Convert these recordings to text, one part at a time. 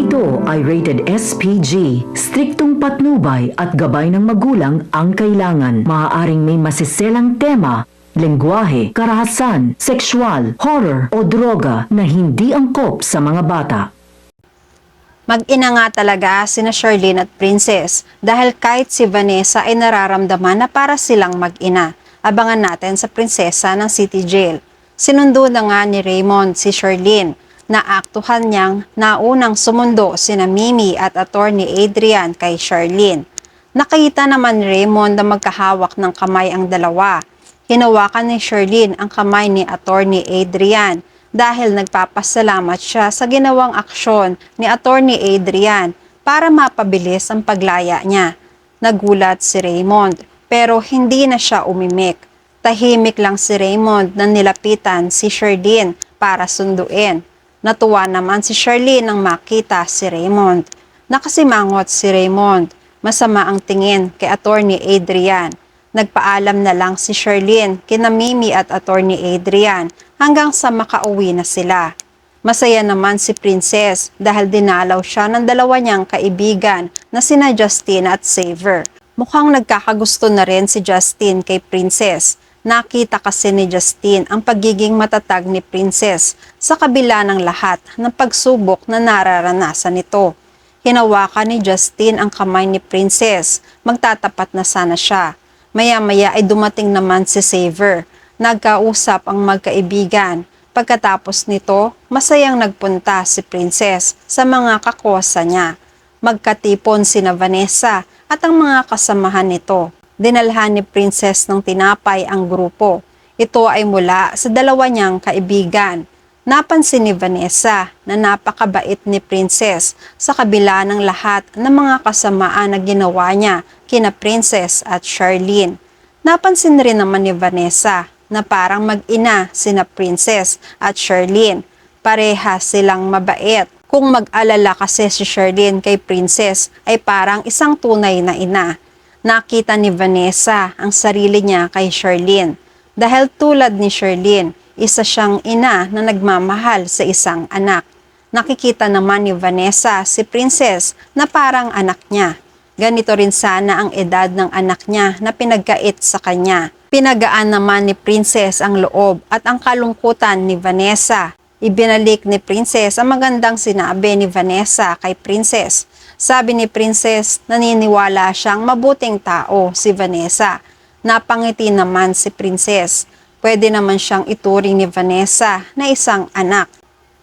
Ito ay rated SPG. Striktong patnubay at gabay ng magulang ang kailangan. Maaaring may masiselang tema, lengguwahe, karahasan, sexual, horror o droga na hindi angkop sa mga bata. Mag-ina nga talaga sina Charlene at Princess dahil kahit si Vanessa ay nararamdaman na para silang mag-ina. Abangan natin sa prinsesa ng City Jail. Sinundo na nga ni Raymond si Charlene na aktuhan niyang naunang sumundo sina Mimi at Attorney Adrian kay Charlene. Nakita naman ni Raymond na magkahawak ng kamay ang dalawa. Hinawakan ni Charlene ang kamay ni Attorney Adrian dahil nagpapasalamat siya sa ginawang aksyon ni Attorney Adrian para mapabilis ang paglaya niya. Nagulat si Raymond pero hindi na siya umimik. Tahimik lang si Raymond na nilapitan si Charlene para sunduin. Natuwa naman si Charlene nang makita si Raymond. Nakasimangot si Raymond. Masama ang tingin kay Attorney Adrian. Nagpaalam na lang si Charlene kina Mimi at Attorney Adrian hanggang sa makauwi na sila. Masaya naman si Princess dahil dinalaw siya ng dalawa niyang kaibigan na sina Justin at Xavier. Mukhang nagkakagusto na rin si Justin kay Princess. Nakita kasi ni Justin ang pagiging matatag ni Princess sa kabila ng lahat ng pagsubok na nararanasan nito. Hinawakan ni Justin ang kamay ni Princess. Magtatapat na sana siya. Maya-maya ay dumating naman si Xavier. Nagkausap ang magkaibigan. Pagkatapos nito, masayang nagpunta si Princess sa mga kakosa niya. Magkatipon sina Vanessa at ang mga kasamahan nito. Dinalhan ni Princess ng tinapay ang grupo. Ito ay mula sa dalawa niyang kaibigan. Napansin ni Vanessa na napakabait ni Princess sa kabila ng lahat ng mga kasamaan na ginawa niya kina Princess at Charlene. Napansin rin naman ni Vanessa na parang mag-ina sina Princess at Charlene. Parehas silang mabait. Kung mag-alala kasi si Charlene kay Princess ay parang isang tunay na ina. Nakita ni Vanessa ang sarili niya kay Charlene. Dahil tulad ni Charlene, isa siyang ina na nagmamahal sa isang anak. Nakikita naman ni Vanessa si Princess na parang anak niya. Ganito rin sana ang edad ng anak niya na pinagkait sa kanya. Pinagaan naman ni Princess ang loob at ang kalungkutan ni Vanessa. Ibinalik ni Princess ang magandang sinabi ni Vanessa kay Princess. Sabi ni Princess, naniniwala siyang mabuting tao si Vanessa. Napangiti naman si Princess. Pwede naman siyang ituring ni Vanessa na isang anak.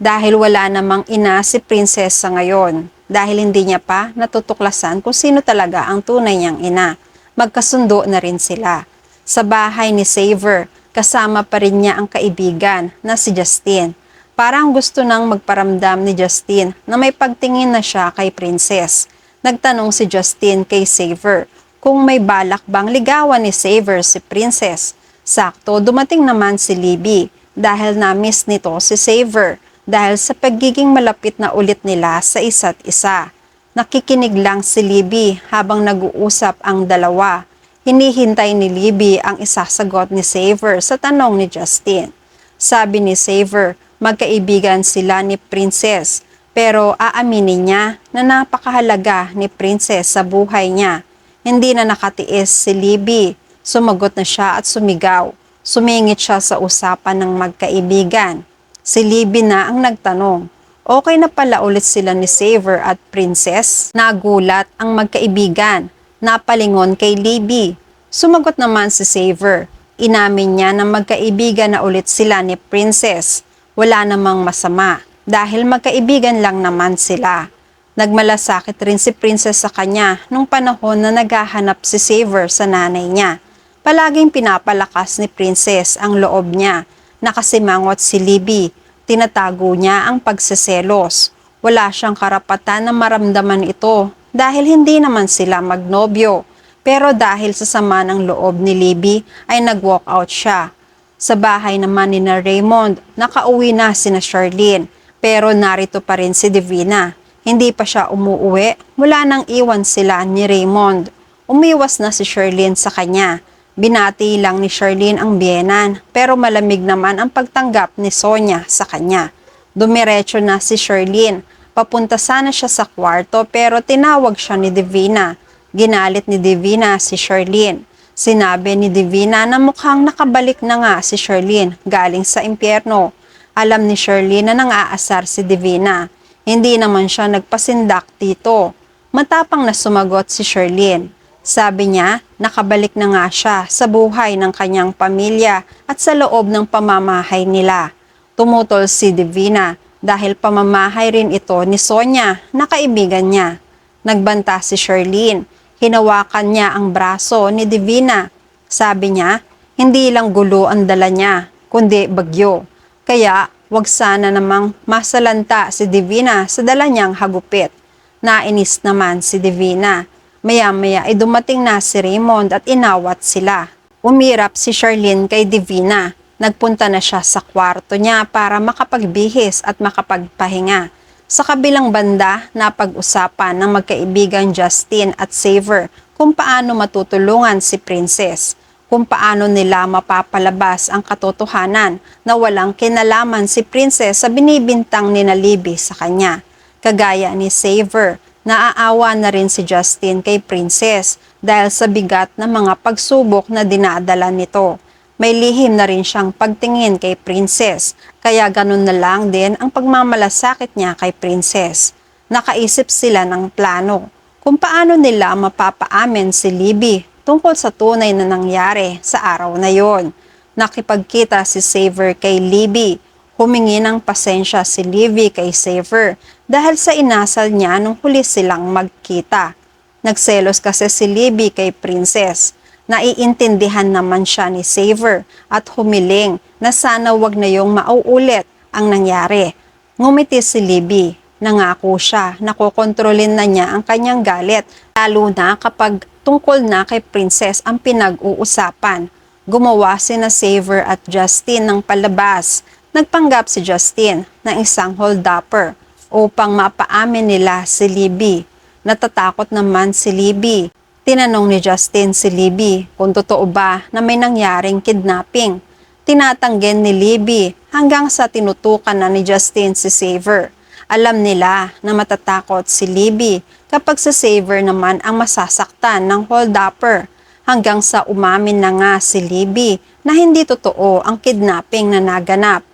Dahil wala namang ina si Princess sa ngayon. Dahil hindi niya pa natutuklasan kung sino talaga ang tunay niyang ina. Magkasundo na rin sila. Sa bahay ni Xavier, kasama pa rin niya ang kaibigan na si Justin. Parang gusto nang magparamdam ni Justin na may pagtingin na siya kay Princess. Nagtanong si Justin kay Xavier kung may balak bang ligawan ni Xavier si Princess. Sakto, dumating naman si Libby dahil na-miss nito si Xavier dahil sa pagiging malapit na ulit nila sa isa't isa. Nakikinig lang si Libby habang nag-uusap ang dalawa. Hinihintay ni Libby ang isasagot ni Xavier sa tanong ni Justin. Sabi ni Xavier, magkaibigan sila ni Princess pero aaminin niya na napakahalaga ni Princess sa buhay niya. Hindi na nakatiis si Libby. Sumagot na siya at sumigaw. Sumingit siya sa usapan ng magkaibigan. Si Libby na ang nagtanong. Okay na pala ulit sila ni Xavier at Princess? Nagulat ang magkaibigan. Napalingon kay Libby. Sumagot naman si Xavier. Inamin niya na magkaibigan na ulit sila ni Princess. Wala namang masama dahil magkaibigan lang naman sila. Nagmalasakit rin si Princess sa kanya nung panahon na naghahanap si Xavier sa nanay niya. Palaging pinapalakas ni Princess ang loob niya. Nakasimangot si Libby. Tinatago niya ang pagseselos. Wala siyang karapatan na maramdaman ito dahil hindi naman sila magnobyo. Pero dahil sa sama ng loob ni Libby ay nag-walk out siya. Sa bahay naman ni Raymond, nakauwi na sina Charlene. Pero narito pa rin si Divina. Hindi pa siya umuuwi mula nang iwan sila ni Raymond. Umiwas na si Charlene sa kanya. Binati lang ni Charlene ang biyenan pero malamig naman ang pagtanggap ni Sonia sa kanya. Dumiretso na si Charlene Papunta sana siya sa kwarto pero tinawag siya ni Divina. Ginalit ni Divina si Charlene. Sinabi ni Divina na mukhang nakabalik na nga si Charlene galing sa impyerno. Alam ni Charlene na nang-aasar si Divina. Hindi naman siya nagpasindak dito. Matapang na sumagot si Charlene. Sabi niya, nakabalik na nga siya sa buhay ng kanyang pamilya at sa loob ng pamamahay nila. Tumutol si Divina dahil pamamahay rin ito ni Sonia na kaibigan niya. Nagbanta si Charlene. Hinawakan niya ang braso ni Divina. Sabi niya, hindi lang gulo ang dala niya, kundi bagyo. Kaya, wag sana namang masalanta si Divina sa dala niyang hagupit. Nainis naman si Divina. Maya-maya ay dumating na si Raymond at inawat sila. Umirap si Charlene kay Divina. Nagpunta na siya sa kwarto niya para makapagbihis at makapagpahinga. Sa kabilang banda, napag-usapan ng magkaibigang Justin at Xavier kung paano matutulungan si Princess, kung paano nila mapapalabas ang katotohanan na walang kinalaman si Princess sa binibintang ni Libby sa kanya. Kagaya ni Xavier, naaawa na rin si Justin kay Princess dahil sa bigat ng mga pagsubok na dinadala nito. May lihim na rin siyang pagtingin kay Princess, kaya ganun na lang din ang pagmamalasakit niya kay Princess. Nakaisip sila ng plano kung paano nila mapapaamin si Libby tungkol sa tunay na nangyari sa araw na yon. Nakipagkita si Xavier kay Libby. Humingi ng pasensya si Libby kay Xavier dahil sa inasal niya nung huli silang magkita. Nagselos kasi si Libby kay Princess. Naiintindihan naman siya ni Xavier at humiling na sana wag na yung mauulit ang nangyari. Ngumiti si Libby. Nangako siya na kokontrolin na niya ang kanyang galit, lalo na kapag tungkol na kay Princess ang pinag-uusapan. Gumawa sina Xavier at Justin ng palabas. Nagpanggap si Justin ng isang hold-upper upang mapaamin nila si Libby. Natatakot naman si Libby. Tinanong ni Justin si Libby kung totoo ba na may nangyaring kidnapping. Tinatanggen ni Libby hanggang sa tinutukan na ni Justin si Xavier. Alam nila na matatakot si Libby kapag si Xavier naman ang masasaktan ng hold-upper. Hanggang sa umamin na nga si Libby na hindi totoo ang kidnapping na naganap.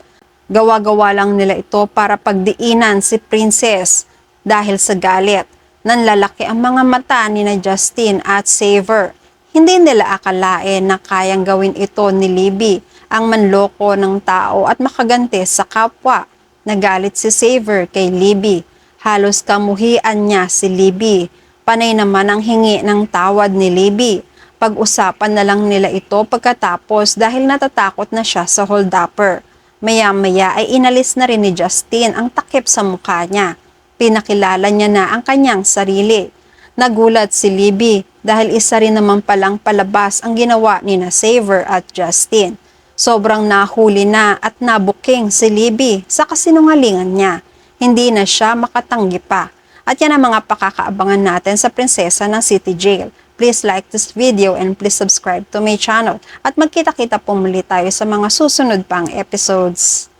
Gawa-gawa lang nila ito para pagdiinan si Princess dahil sa galit. Nanlalaki ang mga mata ni na Justin at Xavier. Hindi nila akalain na kayang gawin ito ni Libby, ang manloko ng tao at makaganti sa kapwa. Nagalit si Xavier kay Libby. Halos kamuhian niya si Libby. Panay naman ang hingi ng tawad ni Libby. Pag-usapan na lang nila ito pagkatapos dahil natatakot na siya sa hold-upper. Maya-maya ay inalis na rin ni Justin ang takip sa mukha niya. Pinakilala niya na ang kanyang sarili. Nagulat si Libby dahil isa rin naman palang palabas ang ginawa ni na Xavier at Justin. Sobrang nahuli na at nabuking si Libby sa kasinungalingan niya. Hindi na siya makatanggi pa. At yan ang mga pakakaabangan natin sa Prinsesa ng City Jail. Please like this video and please subscribe to my channel. At magkita-kita po muli tayo sa mga susunod pang episodes.